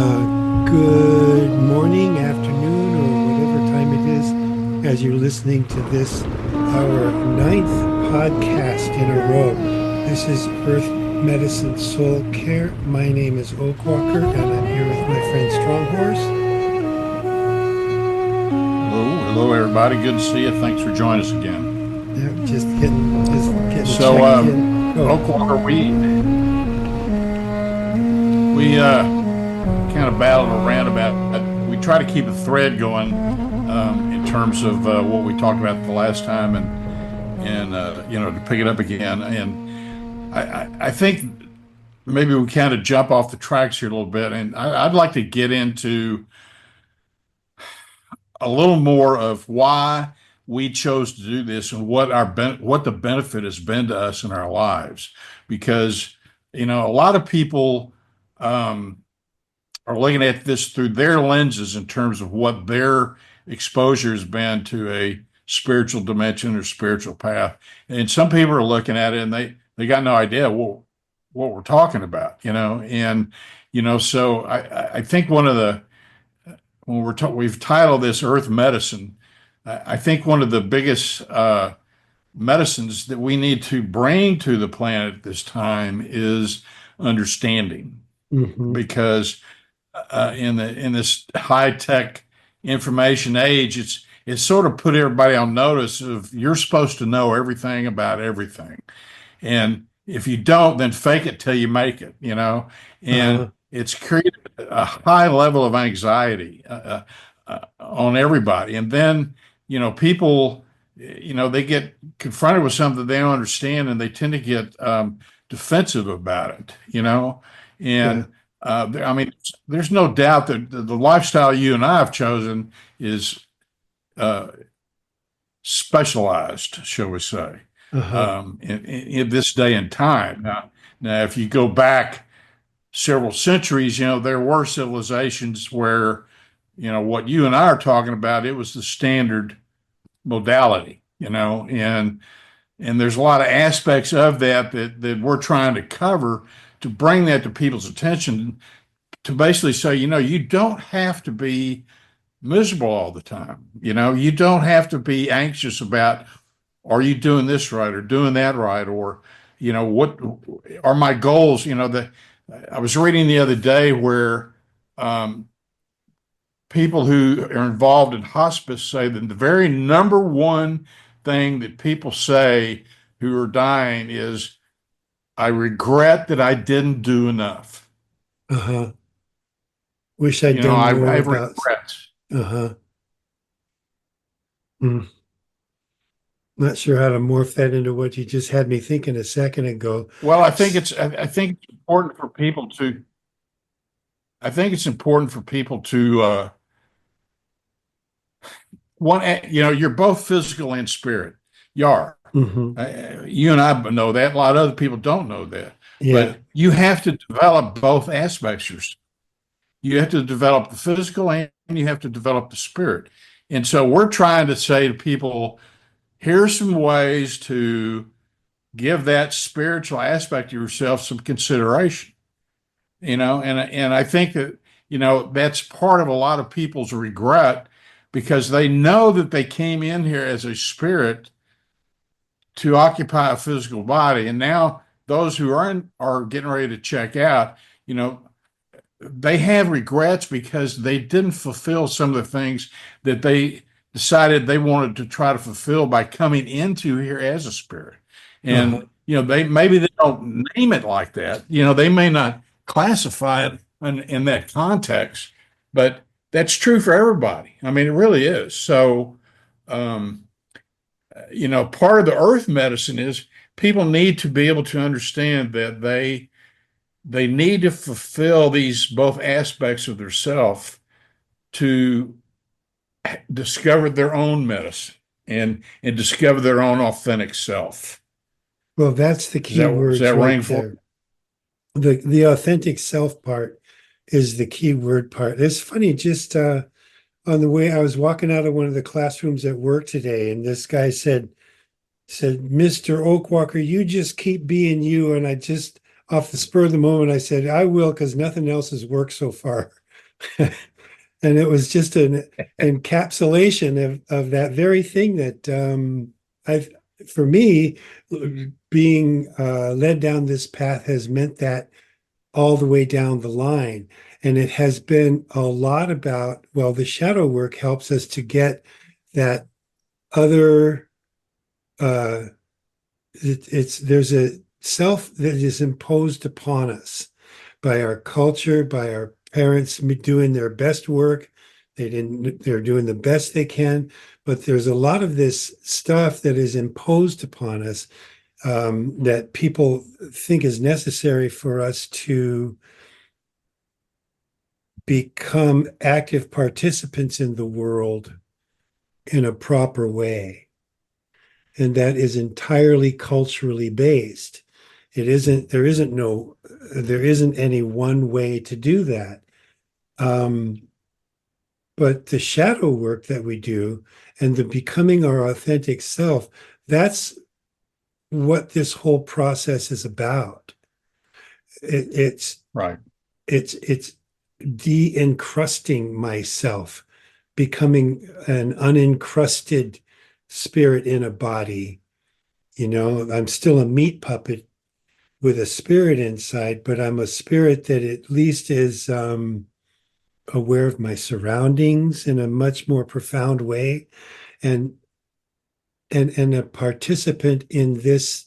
Good morning, afternoon, or whatever time it is as you're listening to this, our ninth podcast in a row. This is Earth Medicine Soul Care. My name is Oakwalker, and I'm here with my friend Stronghorse. Hello, everybody. Good to see you. Thanks for joining us again. Yeah, just getting So, checked in. Oh, Oak Walker, we kind of battled around about. We try to keep a thread going in terms of what we talked about the last time, and to pick it up again. And I think maybe we kind of jump off the tracks here a little bit, and I'd like to get into a little more of why we chose to do this and what the benefit has been to us in our lives, because a lot of people um, are looking at this through their lenses in terms of what their exposure has been to a spiritual dimension or spiritual path, and some people are looking at it and they got no idea what we're talking about, and so I think one of the when we've titled this Earth Medicine, I think one of the biggest medicines that we need to bring to the planet this time is understanding, mm-hmm. because in this high tech information age, it's sort of put everybody on notice of you're supposed to know everything about everything, and if you don't, then fake it till you make it, and Uh-huh. it's created a high level of anxiety on everybody. And then, people, they get confronted with something they don't understand and they tend to get defensive about it, Yeah. and I mean, there's no doubt that the lifestyle you and I have chosen is uh, specialized, shall we say, Uh-huh. in this day and time. Now, if you go back several centuries, there were civilizations where, what you and I are talking about, it was the standard modality, and there's a lot of aspects of that we're trying to cover to bring that to people's attention, to basically say, you don't have to be miserable all the time. You don't have to be anxious about, are you doing this right or doing that right, or what are my goals? That I was reading the other day where um, people who are involved in hospice say that the very number one thing that people say who are dying is, I regret that I didn't do enough. Uh-huh. Wish I'd done I more have about. regrets. Uh-huh. Mm. Not sure how to morph that into what you just had me thinking a second ago. Well, I think it's important for people to I think it's important for people to you're both physical and spirit. You are. Mm-hmm. You and I know that. A lot of other people don't know that. Yeah. But you have to develop both aspects. You have to develop the physical and you have to develop the spirit. And so we're trying to say to people, here's some ways to give that spiritual aspect of yourself some consideration. And I think that, that's part of a lot of people's regret, because they know that they came in here as a spirit to occupy a physical body, and now those who are getting ready to check out, you know, they have regrets because they didn't fulfill some of the things that they decided they wanted to try to fulfill by coming into here as a spirit. Uh-huh. And they don't name it like that. They may not classify it in that context, but that's true for everybody. I mean, it really is. So, um, part of the earth medicine is people need to be able to understand that they need to fulfill these both aspects of their self to discover their own medicine and discover their own authentic self. Well, that's the Does key that words right ring for there. The authentic self part is the key word part. It's funny, just on the way I was walking out of one of the classrooms at work today, and this guy said, Mr. Oakwalker, you just keep being you. And I just off the spur of the moment, I said, I will, because nothing else has worked so far. And it was just an encapsulation of that very thing that I've, for me, being led down this path has meant that all the way down the line. And it has been a lot about, well, the shadow work helps us to get that other, uh, it's there's a self that is imposed upon us by our culture, by our parents doing their best work. They're doing the best they can, but there's a lot of this stuff that is imposed upon us that people think is necessary for us to become active participants in the world in a proper way. And that is entirely culturally based. There isn't any one way to do that. Um, but the shadow work that we do and the becoming our authentic self, that's what this whole process is about. It, it's Right. it's de-encrusting myself, becoming an unencrusted spirit in a body. You know, I'm still a meat puppet with a spirit inside, but I'm a spirit that at least is aware of my surroundings in a much more profound way, and and a participant in this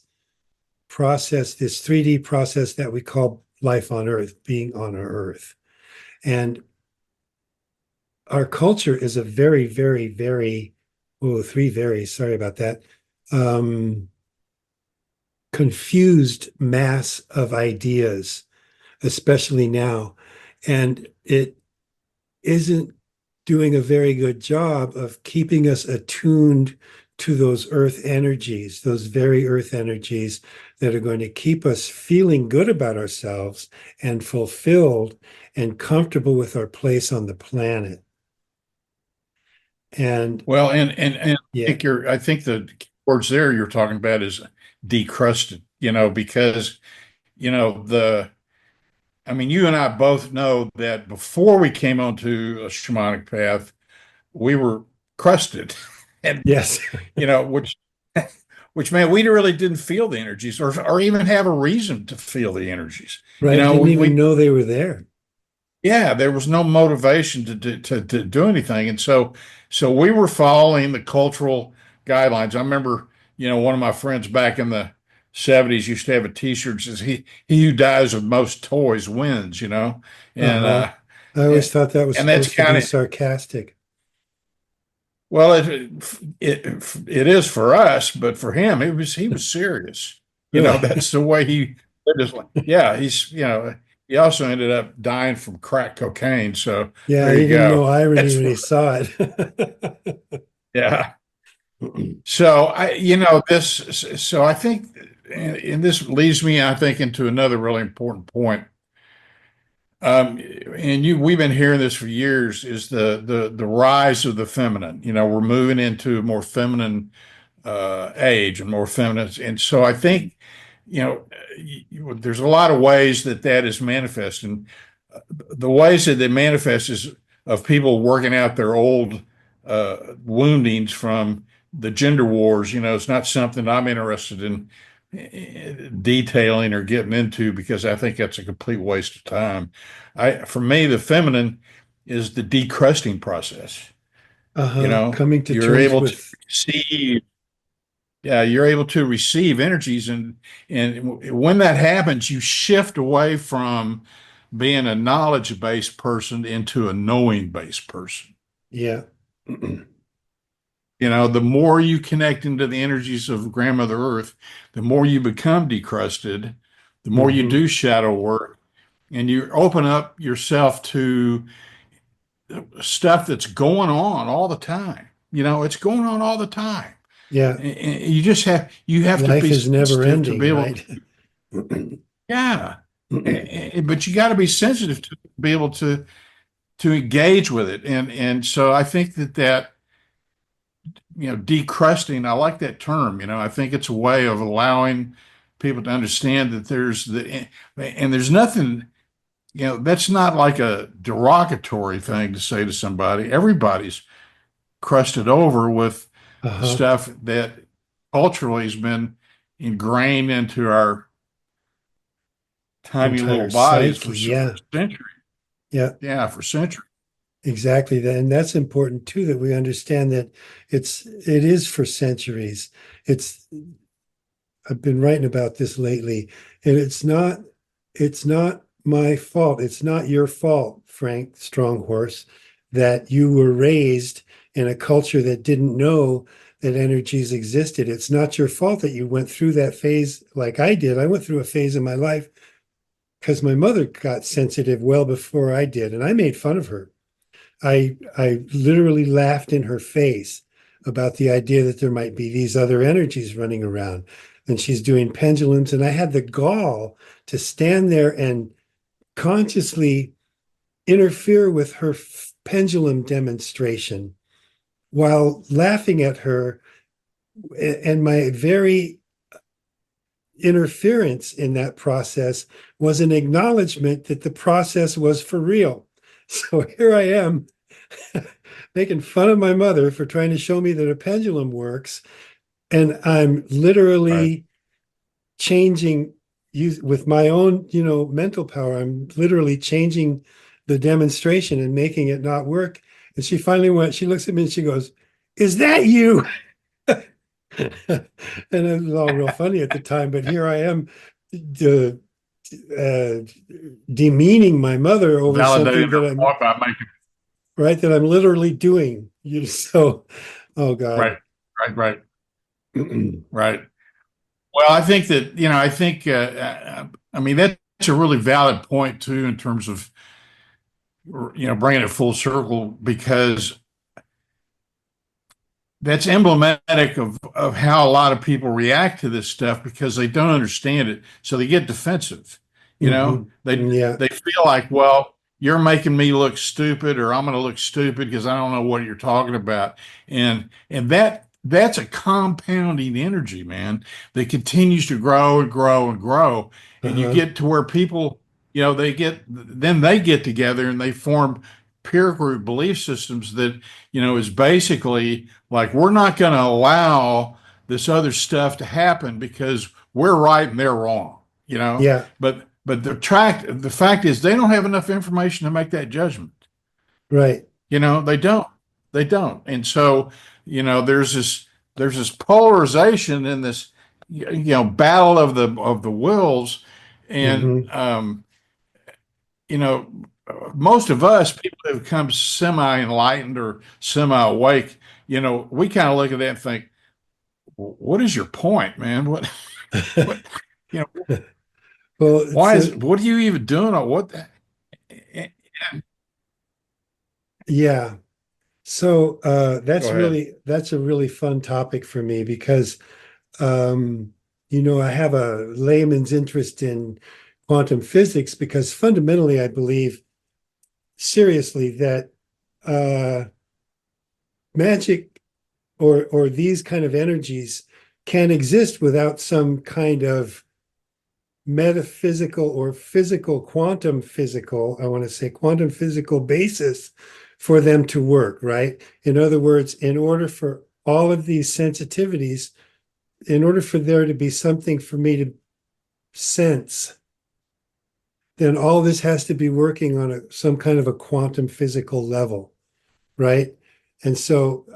process, this 3D process that we call life on Earth, being on our Earth. And our culture is a very, very, very, oh, three very, sorry about that, um, confused mass of ideas, especially now. And it isn't doing a very good job of keeping us attuned to those earth energies, those very earth energies that are going to keep us feeling good about ourselves and fulfilled and comfortable with our place on the planet. And Well, and yeah, I think the words there you're talking about is decrusted, because, the I mean, you and I both know that before we came onto a shamanic path, we were crusted. And, yes, you know, which which meant we really didn't feel the energies or even have a reason to feel the energies. You right. know, Didn't we, even we know they were there. yeah, there was no motivation to do anything. And so we were following the cultural guidelines. I remember, one of my friends back in the 70s used to have a t-shirt that says he who dies with most toys wins, and Uh-huh. I always thought that was and that's supposed to be kind of sarcastic. well, it is for us, but for him, he was serious. Really? That's the way he lived his life. Yeah, he also ended up dying from crack cocaine. So Yeah, there he you didn't go. know irony That's when for he saw it. yeah. So so I think, and this leads me, I think, into another really important point. We've been hearing this for years, is the rise of the feminine. We're moving into a more feminine age and more feminine. And so I think, you know, there's a lot of ways that is manifest. And the ways that they manifest is of people working out their old woundings from the gender wars. It's not something I'm interested in detailing or getting into because I think that's a complete waste of time. For me, the feminine is the decrusting process. Uh-huh. Coming to You're terms able to with, see yeah, you're able to receive energies, and when that happens, you shift away from being a knowledge-based person into a knowing-based person. yeah. The more you connect into the energies of Grandmother Earth, the more you become decrusted, the more you Hmm. do shadow work, and you open up yourself to stuff that's going on all the time. It's going on all the time. Yeah. And you have to Life be is never sensitive to be ending, able right? yeah. But you got to be sensitive to be able to engage with it. And so I think that decrusting, I like that term. I think it's a way of allowing people to understand that there's nothing that's not like a derogatory thing to say to somebody. Everybody's crusted over with Uh-huh. stuff that culturally has been ingrained into our tiny little Entire bodies psyche. for Yeah. centuries. Yeah. Yeah, for centuries. Exactly. And that's important too, that we understand that it is for centuries. It's I've been writing about this lately, and it's not my fault. It's not your fault, Frank Stronghorse, that you were raised in a culture that didn't know that energies existed. It's not your fault that you went through that phase like I did. I went through a phase in my life because my mother got sensitive well before I did, and I made fun of her. I literally laughed in her face about the idea that there might be these other energies running around. And she's doing pendulums. And I had the gall to stand there and consciously interfere with her pendulum demonstration while laughing at her. And my very interference in that process was an acknowledgement that the process was for real. So here I am making fun of my mother for trying to show me that a pendulum works. And I'm Right. literally changing use with my own, mental power. I'm literally changing the demonstration and making it not work. And she looks at me and she goes, "Is that you?" And it was all real funny at the time, but here I am uh, uh, demeaning my mother over something Validating that their I'm point by making right, that I'm literally doing. So, oh God. right, right, right. Well, I think that, I mean, that's a really valid point too, in terms of, bringing it full circle, because that's emblematic of how a lot of people react to this stuff because they don't understand it. So they get defensive. Hmm. They Yeah, they feel like, well, you're making me look stupid, or I'm going to look stupid because I don't know what you're talking about. And that's a compounding energy, man, that continues to grow and grow and grow. And you uh-huh. get to where people, they get together and they form peer group belief systems that, is basically like, we're not going to allow this other stuff to happen because we're right and they're wrong, Yeah, but the fact is they don't have enough information to make that judgment. right. They don't. They don't. And so, there's this polarization in this, battle of the wills. And Hmm. you know, most of us, people who have become semi-enlightened or semi-awake, we kind of look at that and think, what is your point, man? What, you know, Well, what are you even doing? Or what? yeah. So Go ahead. that's a really fun topic for me because um, I have a layman's interest in quantum physics because fundamentally I believe seriously that uh, magic or these kind of energies can exist without some kind of metaphysical or physical, quantum physical, I want to say quantum physical basis for them to work, right? In other words, in order for all of these sensitivities, in order for there to be something for me to sense, then all this has to be working on some kind of a quantum physical level, right? And so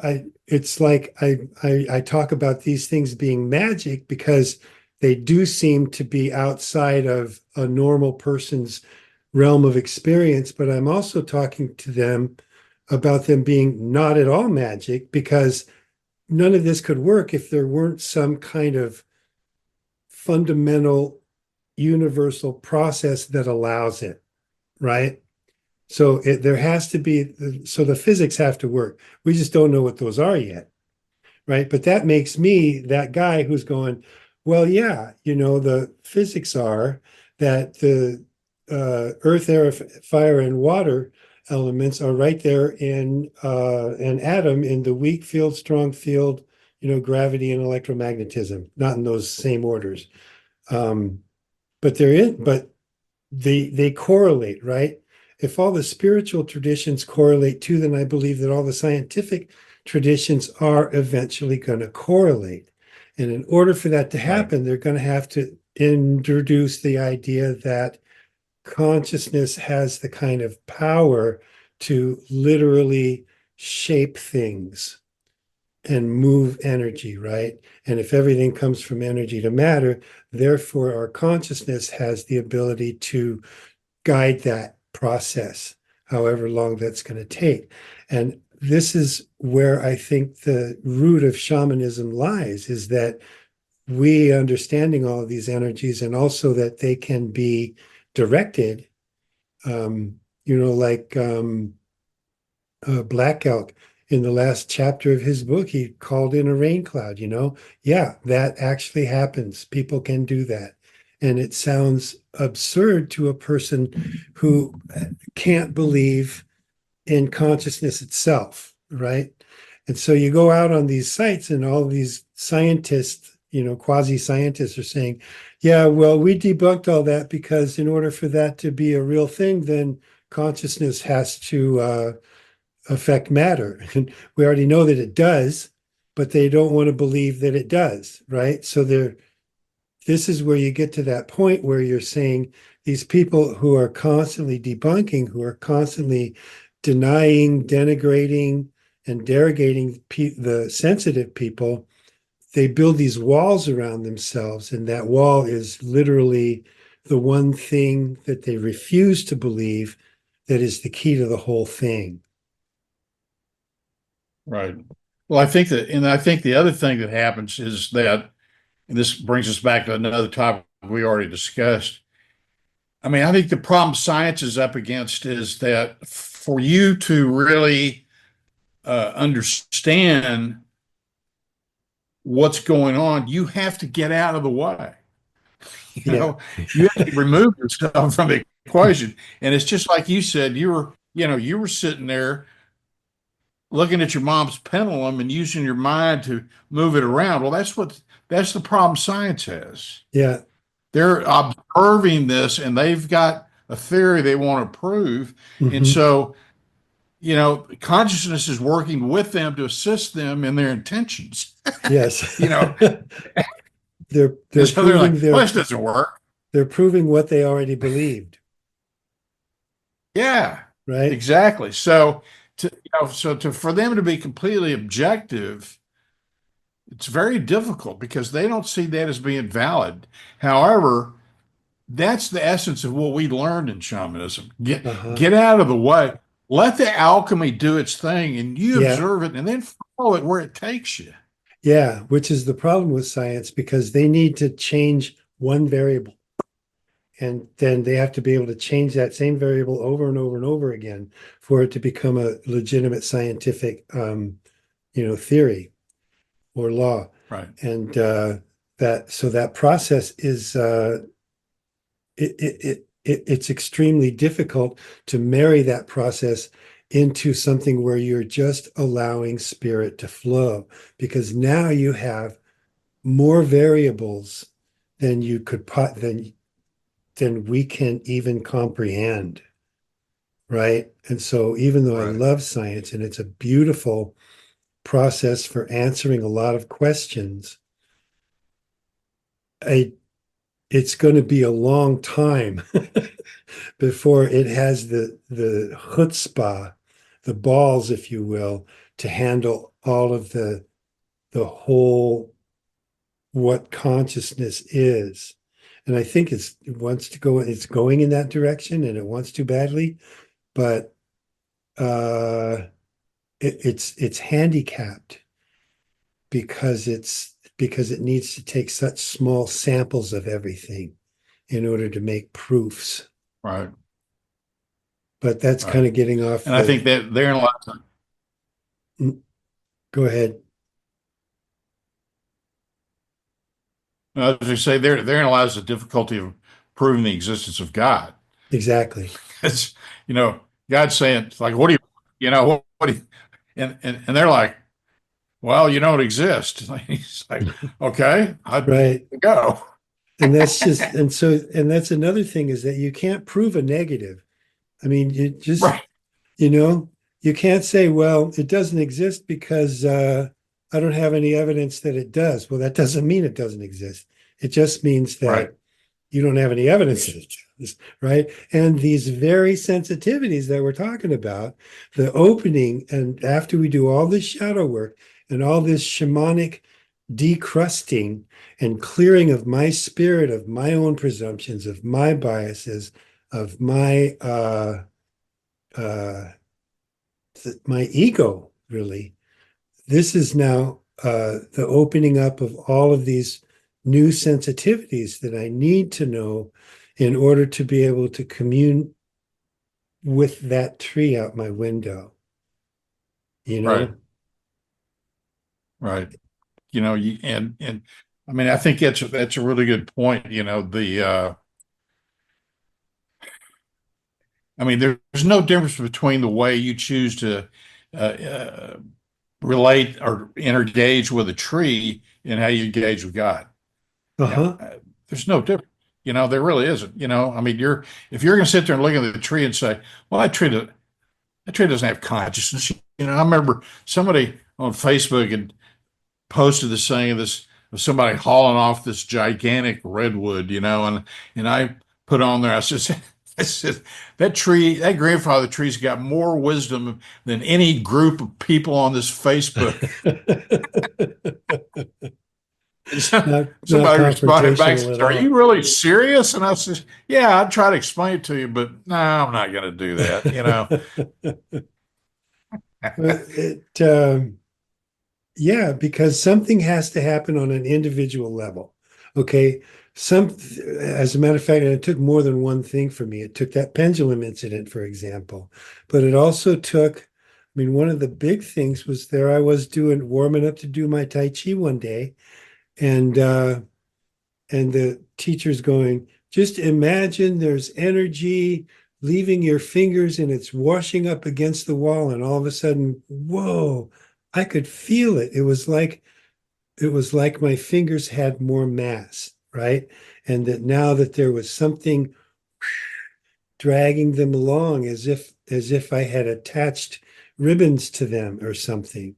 it's like I talk about these things being magic because they do seem to be outside of a normal person's realm of experience, but I'm also talking to them about them being not at all magic because none of this could work if there weren't some kind of fundamental universal process that allows it, right? So there has to be, so the physics have to work. We just don't know what those are yet, right? But that makes me that guy who's going, well, yeah, the physics are that the earth, air, fire, and water elements are right there in an atom in the weak field, strong field, gravity and electromagnetism, not in those same orders. Um, but they're in, but they correlate, right? If all the spiritual traditions correlate too, then I believe that all the scientific traditions are eventually going to correlate. And in order for that to Right. happen, they're going to have to introduce the idea that consciousness has the kind of power to literally shape things and move energy, right? And if everything comes from energy to matter, therefore our consciousness has the ability to guide that process, however long that's going to take. And this is where I think the root of shamanism lies, is that we understanding all of these energies and also that they can be directed, um, like Black Elk in the last chapter of his book, he called in a rain cloud. Yeah, that actually happens. People can do that. And it sounds absurd to a person who can't believe in consciousness itself, right? And so you go out on these sites and all these scientists, quasi scientists are saying, yeah, well, we debunked all that because in order for that to be a real thing, then consciousness has to affect matter. And we already know that it does, but they don't want to believe that it does, right? So this is where you get to that point where you're saying these people who are constantly debunking, who are constantly denying, denigrating, and derogating the sensitive people, they build these walls around themselves. And that wall is literally the one thing that they refuse to believe that is the key to the whole thing. Right. Well, I think the other thing that happens is that, and this brings us back to another topic we already discussed. I mean, I think the problem science is up against is that for you to really understand what's going on, you have to get out of the way. You Yeah. know, you have to remove yourself from the equation. And it's just like you said, you were sitting there looking at your mom's pendulum and using your mind to move it around. Well, that's the problem science has. Yeah. They're observing this and they've got a theory they want to prove. And Hmm. so, consciousness is working with them to assist them in their intentions. Yes. you know, They're and so they're like, proving well, they're this doesn't work. they're proving what they already believed, Yeah, right? exactly. So for them to be completely objective, it's very difficult because they don't see that as being valid. However, that's the essence of what we learned in shamanism. Uh-huh. Get out of the way. Let the alchemy do its thing and you Yeah. observe it and then follow it where it takes you. Yeah, which is the problem with science because they need to change one variable and then they have to be able to change that same variable over and over and over again for it to become a legitimate scientific theory or law. Right. And that process is it's extremely difficult to marry that process into something where you're just allowing spirit to flow because now you have more variables than you could put than we can even comprehend, right? And so even though I Right. love science and it's a beautiful process for answering a lot of questions, I it's going to be a long time before it has the chutzpah, the balls, if you will, to handle all of the whole what consciousness is. And I think it wants to go, it's going in that direction and it wants to badly, but uh it's handicapped because it needs to take such small samples of everything in order to make proofs. Right. But that's kind Right. of getting off And I think the that therein lies, go ahead. as you say, therein lies the difficulty of proving the existence of God. Exactly. It's, God's saying, it's like, what do what do you, and they're like, well, you don't exist. He's like, okay, I Right. go. And that's just, and that's another thing is that you can't prove a negative. I mean, you just, Right, you know, you can't say, well, it doesn't exist because I don't have any evidence that it does. Well, that doesn't mean it doesn't exist. It just means right, that you don't have any evidence that it does, right? And these very sensitivities that we're talking about, the opening, and after we do all this shadow work and all this shamanic decrusting and clearing of my spirit, of my own presumptions, of my biases, of uh, my ego, really. This is now the opening up of all of these new sensitivities that I need to know in order to be able to commune with that tree out my window, you right, know? right. And I mean, I think that's a really good point. I mean, there's no difference between the way you choose to uh, uh, relate or engage with a tree and how you engage with God. Yeah, Uh-huh. there's no difference. There really isn't. I mean, if you're going to sit there and look at the tree and say, "Well, that tree doesn't have consciousness." I remember somebody on Facebook had posted this saying of this of somebody hauling off this gigantic redwood, and I put on there, I said, I said, that grandfather tree's got more wisdom than any group of people on this Facebook. And Not somebody responded back, confrontational says, at "Are all. you really serious?" And I said, "Yeah, I'd try to explain it to you, but no, I'm not going to do that." It Yeah, because something has to happen on an individual level. Okay. As a matter of fact, and it took more than one thing for me. It took that pendulum incident, for example, but it also took, I mean, one of the big things was there I was warming up to do my Tai Chi one day, and the teacher's going, just imagine there's energy leaving your fingers and it's washing up against the wall, and all of a sudden, whoa, I could feel it. It was like my fingers had more mass, right? And that now that there was something dragging them along as if I had attached ribbons to them or something,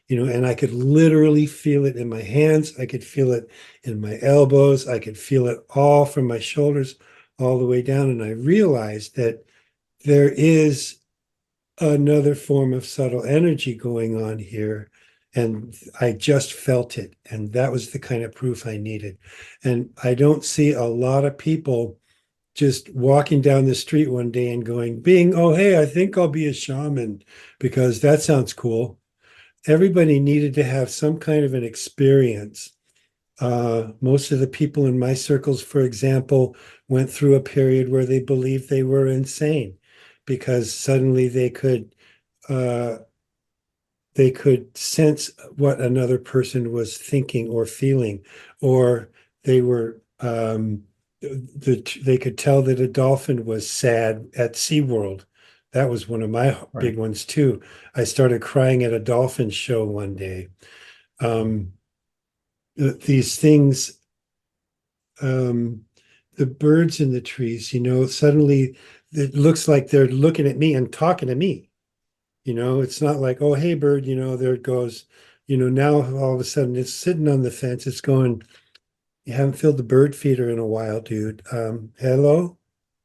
and I could literally feel it in my hands, I could feel it in my elbows, I could feel it all from my shoulders all the way down. And I realized that there is another form of subtle energy going on here. And I just felt it. And that was the kind of proof I needed. And I don't see a lot of people just walking down the street one day and going, Bing, oh, hey, I think I'll be a shaman because that sounds cool. Everybody needed to have some kind of an experience. Most of the people in my circles, for example, went through a period where they believed they were insane because suddenly uh, they could sense what another person was thinking or feeling, or they were they could tell that a dolphin was sad at SeaWorld. That was one of my Right. big ones too. I started crying at a dolphin show one day. Um, these things, um, the birds in the trees, suddenly it looks like they're looking at me and talking to me. It's not like, oh, hey, bird, there it goes. Now all of a sudden it's sitting on the fence. It's going, you haven't filled the bird feeder in a while, dude. Hello,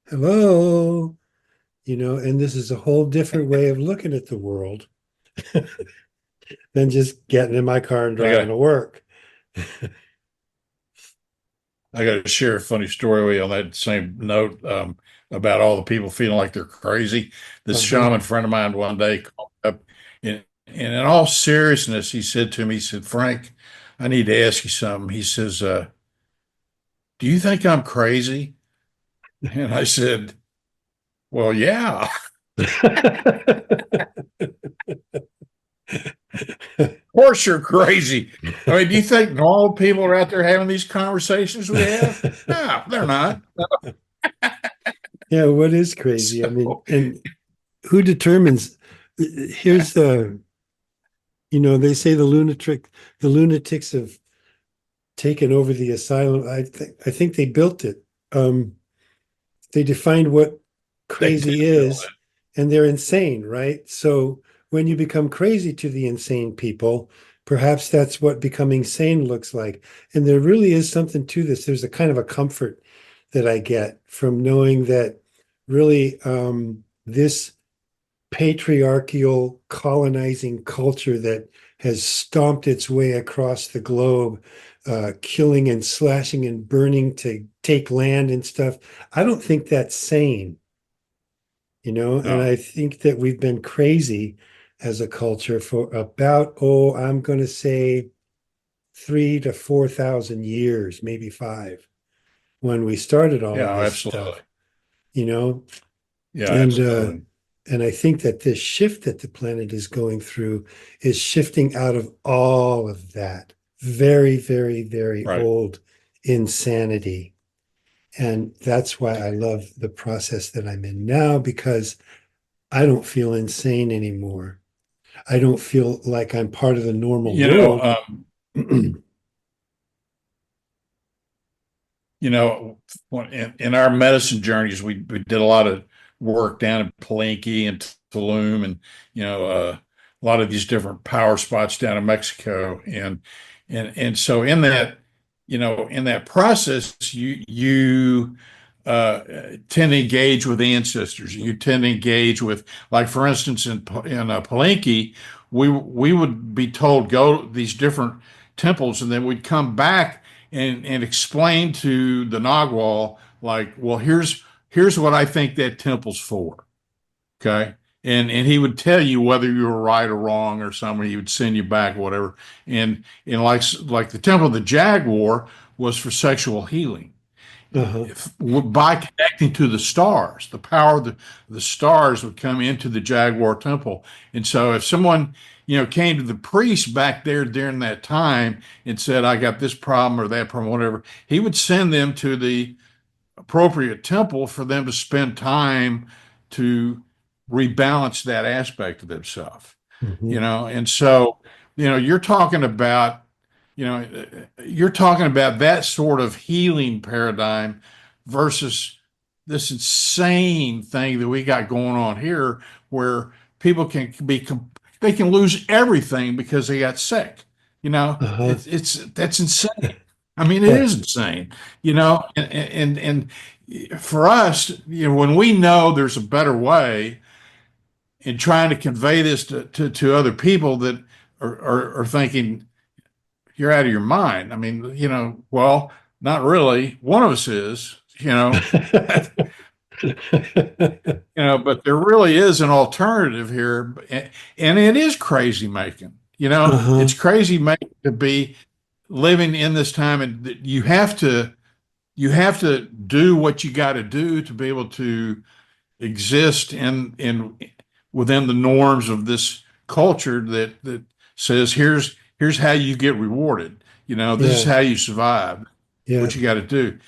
hello, and this is a whole different way of looking at the world than just getting in my car and I driving got to work. I got to share a funny story with you on that same note, about all the people feeling like they're crazy. This Uh-huh. shaman friend of mine one day called up, and in all seriousness, he said to me, he said, "Frank, I need to ask you something." He says, "Do you think I'm crazy?" And I said, "Well, yeah, of course you're crazy. I mean, do you think normal people are out there having these conversations we have? No, they're not." Yeah, what is crazy? I mean, So, and who determines? Here's they say the lunatics of taken over the asylum. I think they built it. They defined what They did crazy build is, and they're insane, right? So when you become crazy to the insane people, perhaps that's what becoming sane looks like. And there really is something to this. There's a kind of a comfort that I get from knowing that really this patriarchal colonizing culture that has stomped its way across the globe, killing and slashing and burning to take land and stuff. I don't think that's sane, it. and No. I think that we've been crazy as a culture for about, oh, I'm going to say 3 to 4 thousand years, maybe five, when we started all Yeah, of this absolutely. stuff, you know, Yeah, and absolutely. and I think that this shift that the planet is going through is shifting out of all of that very, very, very Right. old insanity. And that's why I love the process that I'm in now, because I don't feel insane anymore. I don't feel like I'm part of the normal You know, world. you know, in our medicine journeys, we did a lot of work down in Palenque and Tulum, and a lot of these different power spots down in Mexico, and so in that process, you tend to engage with ancestors. You tend to engage with, like for instance, in Palenque, we would be told go to these different temples, and then we'd come back and explain to the Nagual, like, well, here's what I think that temple's for. Okay. And he would tell you whether you were right or wrong or something. He would send you back, whatever. And like the temple of the jaguar was for sexual healing. Uh-huh. By connecting to the stars, the power of the stars would come into the Jaguar temple. And so if someone, came to the priest back there during that time and said, I got this problem or that problem, whatever, he would send them to the appropriate temple for them to spend time to rebalance that aspect of themselves. Mhm. And so, you're talking about, you know, you're talking about that sort of healing paradigm versus this insane thing that we got going on here where people they can lose everything because they got sick. Uh-huh. That's insane. I mean, it Yeah. is insane, and for us, when we know there's a better way and trying to convey this to other people that are thinking you're out of your mind. I mean, well, not really. One of us is, but but there really is an alternative here, and it is crazy making. Uh-huh. It's crazy making to be living in this time, and you have to do what you got to do to be able to exist in within the norms of this culture that says here's how you get rewarded. This is Yeah. how you survive. Yeah. What you got to do.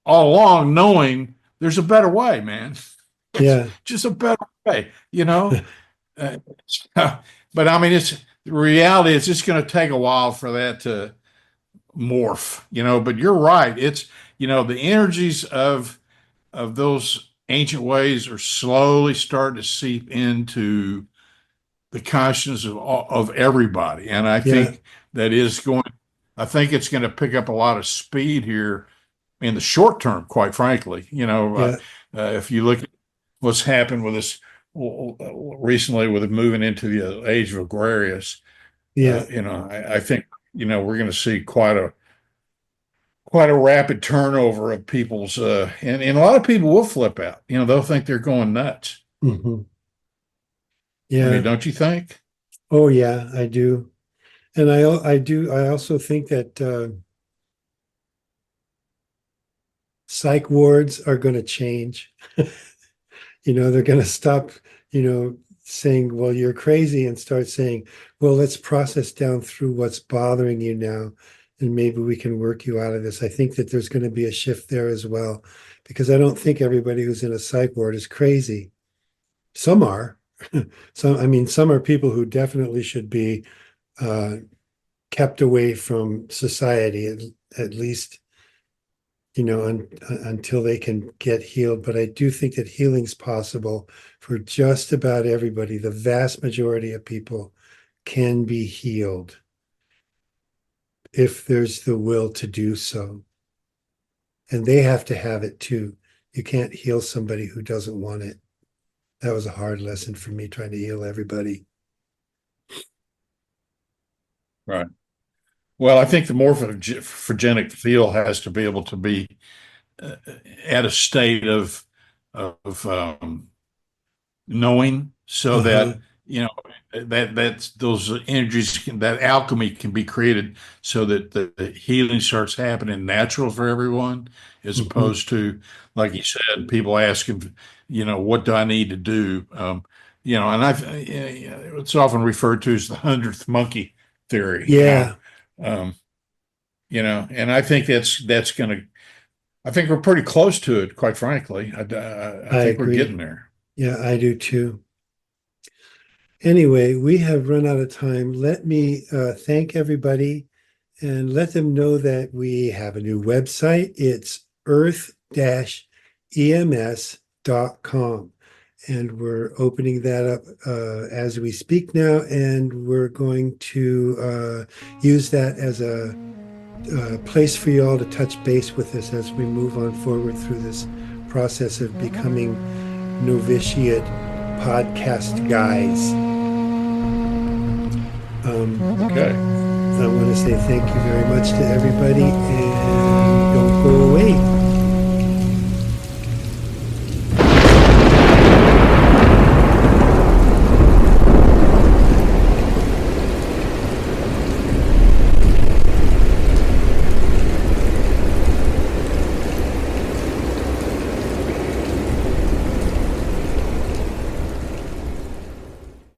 All along knowing there's a better way, man. It's Yeah. just a better way. Uh, but I mean, it's the reality. It's just going to take a while for that to morph. But you're right. It's the energies of those ancient ways are slowly starting to seep into the consciousness of everybody. And I Yeah. think that is going, I think it's going to pick up a lot of speed here in the short term, quite frankly. Yeah. If you look at what's happened with this recently with moving into the age of Aquarius, Yeah. I think, we're going to see quite a rapid turnover of people's and a lot of people will flip out. They'll think they're going nuts. Hmm. I mean, Yeah. don't you think? Oh yeah, I do. And I do. I also think that psych wards are going to change. They're going to stop, saying, well, you're crazy, and start saying, well, let's process down through what's bothering you now, and maybe we can work you out of this. I think that there's going to be a shift there as well, because I don't think everybody who's in a psych ward is crazy. Some are. I mean, some are people who definitely should be uh, kept away from society, at least, until they can get healed. But I do think that healing's possible for just about everybody. The vast majority of people can be healed if there's the will to do so. And they have to have it too. You can't heal somebody who doesn't want it. That was a hard lesson for me, trying to heal everybody. Right. Well, I think the morphogenic field has to be able to be at a state of knowing, so Uh-huh. that that's those energies that alchemy can be created, so that the healing starts happening natural for everyone, as Mhm. opposed to, like you said, people asking, what do I need to do? And it's often referred to as the 100th monkey theory. Yeah, Um, and I think that's going to. I think we're pretty close to it, quite frankly. I I think we're getting agree. there. Yeah, I do too. Anyway, we have run out of time. Let me thank everybody and let them know that we have a new website. It's earth-ems.com. And we're opening that up as we speak now. And we're going to use that as a place for you all to touch base with us as we move on forward through this process of becoming novitiate podcast guys. Okay. I want to say thank you very much to everybody, and don't go away.